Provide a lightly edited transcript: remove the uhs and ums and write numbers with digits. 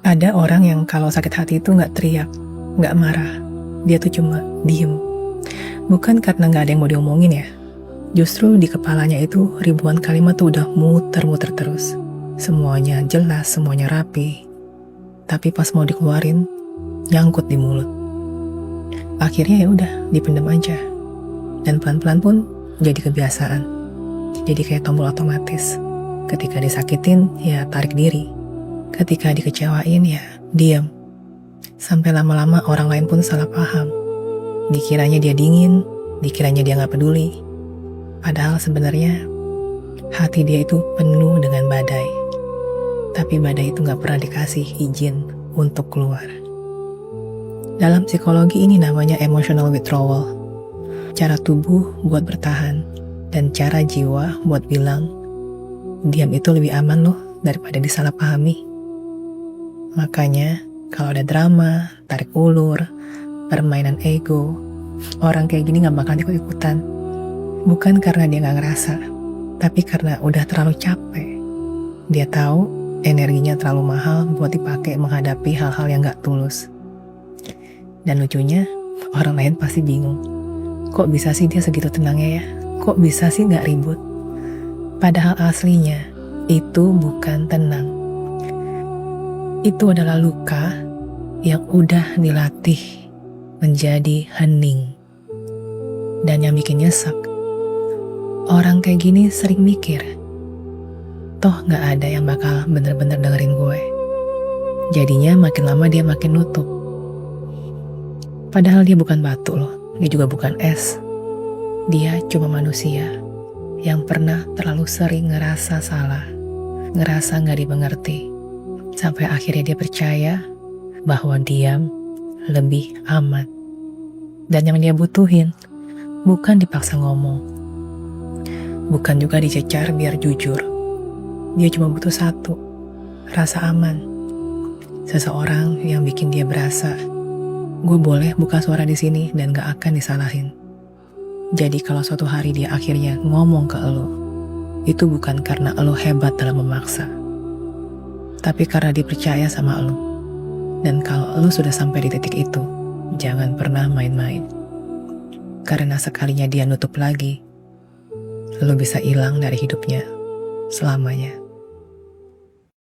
Ada orang yang kalau sakit hati itu nggak teriak, nggak marah. Dia tuh cuma diem. Bukan karena nggak ada yang mau diomongin ya. Justru di kepalanya itu ribuan kalimat tuh udah muter-muter terus. Semuanya jelas, semuanya rapi. Tapi pas mau dikeluarin, nyangkut di mulut. Akhirnya ya udah, dipendam aja. Dan pelan-pelan pun jadi kebiasaan. Jadi kayak tombol otomatis. Ketika disakitin, ya tarik diri. Ketika dikecewain, ya diam. Sampai lama-lama orang lain pun salah paham. Dikiranya dia dingin, dikiranya dia gak peduli. Padahal sebenarnya hati dia itu penuh dengan badai. Tapi badai itu gak pernah dikasih izin untuk keluar. Dalam psikologi ini namanya emotional withdrawal. Cara tubuh buat bertahan dan cara jiwa buat bilang, diam itu lebih aman loh daripada disalahpahami. Makanya kalau ada drama, tarik ulur, permainan ego, orang kayak gini gak bakal ikut-ikutan. Bukan karena dia gak ngerasa, tapi karena udah terlalu capek. Dia tahu energinya terlalu mahal buat dipakai menghadapi hal-hal yang gak tulus. Dan lucunya, orang lain pasti bingung. Kok bisa sih dia segitu tenangnya ya? Kok bisa sih gak ribut? Padahal aslinya, itu bukan tenang. Itu adalah luka yang udah dilatih menjadi hening. Dan yang bikin nyesek, orang kayak gini sering mikir, toh gak ada yang bakal bener-bener dengerin gue. Jadinya makin lama dia makin nutup. Padahal dia bukan batu loh, dia juga bukan es. Dia cuma manusia yang pernah terlalu sering ngerasa salah, ngerasa gak dimengerti. Sampai akhirnya dia percaya bahwa diam lebih aman. Dan yang dia butuhin bukan dipaksa ngomong, bukan juga dicecar biar jujur. Dia cuma butuh satu, rasa aman. Seseorang yang bikin dia berasa, gue boleh buka suara di sini dan gak akan disalahin. Jadi kalau suatu hari dia akhirnya ngomong ke elo, itu bukan karena elo hebat dalam memaksa, tapi karena dia percaya sama elo. Dan kalau elo sudah sampai di titik itu, jangan pernah main-main. Karena sekalinya dia nutup lagi, elo bisa hilang dari hidupnya selamanya.